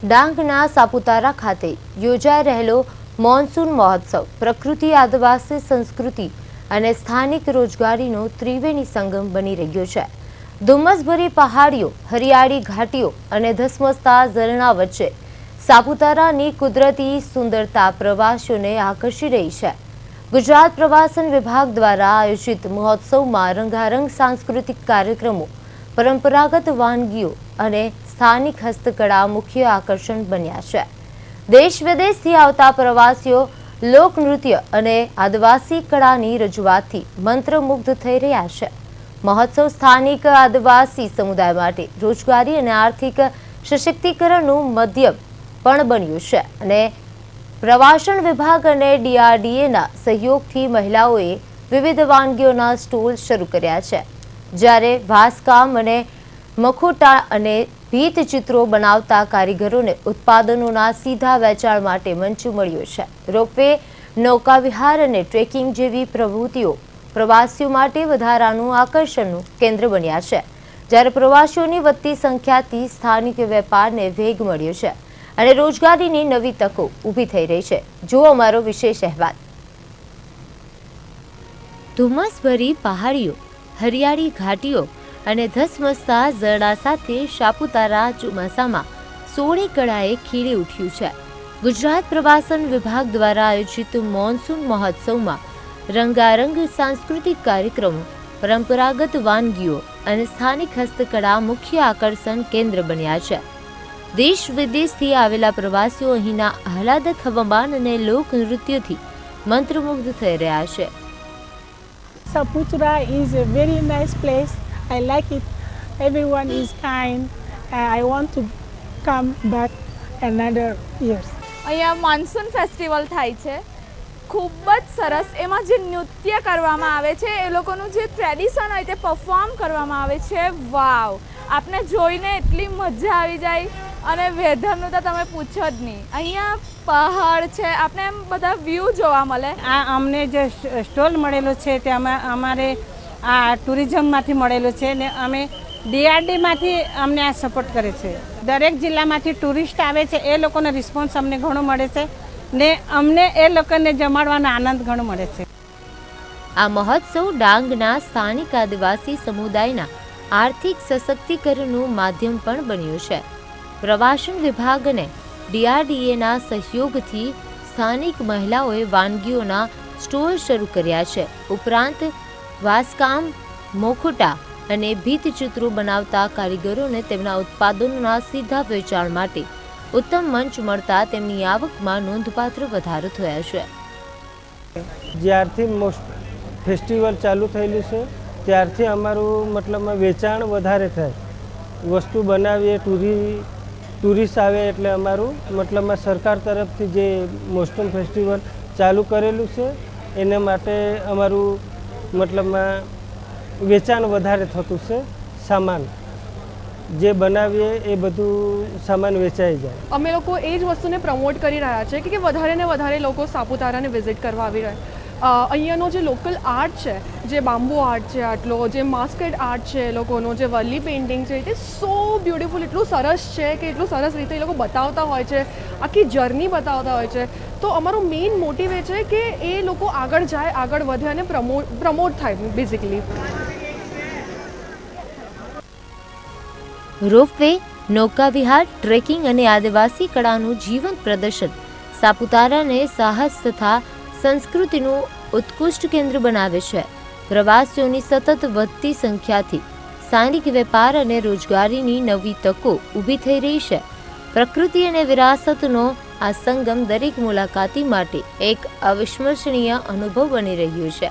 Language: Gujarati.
ડાંગના સાપુતારા ખાતે યોજાઈ રહેલો મોન્સૂન મહોત્સવ પ્રકૃતિ, આદિવાસી સંસ્કૃતિ અને સ્થાનિક રોજગારીનો ત્રિવેણી સંગમ બની રહ્યો છે। ધુમ્મસભરી પહાડીઓ, હરિયાળી ઘાટીઓ અને ધસમસતા ઝરણા વચ્ચે સાપુતારાની કુદરતી સુંદરતા પ્રવાસીઓને આકર્ષી રહી છે। ગુજરાત પ્રવાસન વિભાગ દ્વારા આયોજિત મહોત્સવમાં રંગારંગ સાંસ્કૃતિક કાર્યક્રમો, પરંપરાગત વાનગીઓ અને સ્થાનિક હસ્તકળા મુખ્ય આકર્ષણ બન્યા છે। દેશ વિદેશથી આવતા પ્રવાસીઓ લોકનૃત્ય અને આદિવાસી કળાની રજૂઆતથી મંત્રમુગ્ધ થઈ રહ્યા છે। મહોત્સવ સ્થાનિક આદિવાસી સમુદાય માટે રોજગારી અને આર્થિક સશક્તિકરણનું માધ્યમ પણ બન્યું છે અને પ્રવાસન વિભાગ અને DRDAના સહયોગથી મહિલાઓએ વિવિધ વાનગીઓના સ્ટોલ શરૂ કર્યા છે, જ્યારે વાંસકામ અને મખોટા અને ભીત ચિત્રો બનાવતા કારીગરોને ઉત્પાદનોના સીધા વેચાણ માટે મંચ મળ્યો છે। રોપવે, નૌકાવિહાર અને ટ્રેકિંગ જેવી પ્રવૃત્તિઓ પ્રવાસીઓ માટે વધારાનું આકર્ષણનું કેન્દ્ર બન્યા છે, જ્યારે પ્રવાસીઓની વધતી સંખ્યાથી સ્થાનિક વેપારને વેગ મળ્યો છે અને રોજગારીની નવી તકો ઊભી થઈ રહી છે। જો અમારો વિશેષ અહેવાલ। ધુમ્મસભરી પહાડીઓ, હરિયાળી ઘાટીઓ અને ધસમસતા ઝરણા સાથે સાપુતારા ચોમાસામાં સોળે કળાએ ખીલી ઉઠ્યું છે। ગુજરાત પ્રવાસન વિભાગ દ્વારા આયોજિત મોન્સૂન મહોત્સવમાં રંગારંગ સાંસ્કૃતિક કાર્યક્રમો, પરંપરાગત વાનગીઓ અને સ્થાનિક હસ્તકળા મુખ્ય આકર્ષણ કેન્દ્ર બન્યા છે। દેશ વિદેશથી આવેલા પ્રવાસીઓ અહીંના આહલાદક હવામાન અને લોકનૃત્યોથી મંત્રમુગ્ધ થઈ રહ્યા છે। Saputura is a very nice place. I like it. Everyone is kind. I want to come back another year. અહીંયા મોન્સૂન ફેસ્ટિવલ થાય છે, ખૂબ જ સરસ। એમાં જે નૃત્ય કરવામાં આવે છે, એ લોકોનું જે ટ્રેડિશન હોય તે પરફોર્મ કરવામાં આવે છે। વાવ, આપને જોઈને એટલી મજા આવી જાય અને વેધરનું તો તમે પૂછો જ નહીં। અહીંયા પહાડ છે, આપને એમ બધા વ્યૂ જોવા મળે। અમને જે સ્ટોલ મળેલો છે તે અમારે આ ટુરિઝમમાંથી મળેલો છે ને અમે DRDમાંથી અમને આ સપોર્ટ કરે છે। દરેક જિલ્લામાંથી ટુરિસ્ટ આવે છે, એ લોકોનો રિસ્પોન્સ અમને ઘણો મળે છે ને અમને એ લોકોને જમાડવાનો આનંદ ઘણો મળે છે। આ મહોત્સવ ડાંગના સ્થાનિક આદિવાસી સમુદાયના આર્થિક સશક્તિકરણનું માધ્યમ પણ બન્યું છે। પ્રવાસન વિભાગ અને DRDAના સહયોગથી સ્થાનિક મહિલાઓએ વાનગીઓના સ્ટોલ શરૂ કર્યા છે। ઉપરાંત વાંસકામ, મોખોટા અને ભીતચિત્રો બનાવતા કારીગરોને તેમના ઉત્પાદનોના સીધા વેચાણ માટે ઉત્તમ મંચ મળતા તેમની આવકમાં નોંધપાત્ર વધારો થયો છે। જ્યારથી ફેસ્ટિવલ ચાલુ થયેલું છે ત્યારથી અમારું મતલબમાં વેચાણ વધારે થાય। વસ્તુ બનાવીએ, ટુરિસ્ટ આવે એટલે અમારું મતલબમાં સરકાર તરફથી જે મોન્સૂન ફેસ્ટિવલ ચાલુ કરેલું છે એને માટે અમારું મતલબમાં વેચાણ વધારે થતું છે। સામાન જે બનાવીએ એ બધું સામાન વેચાઈ જાય। અમે લોકો એ જ વસ્તુને પ્રમોટ કરી રહ્યા છે કે વધારે ને વધારે લોકો સાપુતારાને વિઝિટ કરવા આવી રહ્યા। અહીંયાનો જે લોકલ આર્ટ છે, જે બામ્બુ આર્ટ છે, આટલો જે માસ્કેડ આર્ટ છે, એ લોકોનો જે વલ્લી પેઇન્ટિંગ છે, તે સો બ્યુટિફુલ, એટલું સરસ છે કે એટલું સરસ રીતે એ લોકો બતાવતા હોય છે, આખી જર્ની બતાવતા હોય છે। તો અમારો મેઇન મોટિવ એ છે કે એ લોકો આગળ જાય, આગળ વધે અને પ્રમોટ થાય બેઝિકલી। રોપવે, નૌકાવિહાર, ટ્રેકિંગ અને આદિવાસી કળાનું જીવંત પ્રદર્શન સાપુતારાને સાહસ તથા સંસ્કૃતિનું ઉત્કૃષ્ટ કેન્દ્ર બનાવે છે। પ્રવાસીઓની સતત વધતી સંખ્યાથી સ્થાનિક વેપાર અને રોજગારીની નવી તકો ઊભી થઈ રહી છે। પ્રકૃતિ અને વિરાસતનો આ સંગમ દરેક મુલાકાતી માટે એક અવિસ્મરણીય અનુભવ બની રહ્યો છે।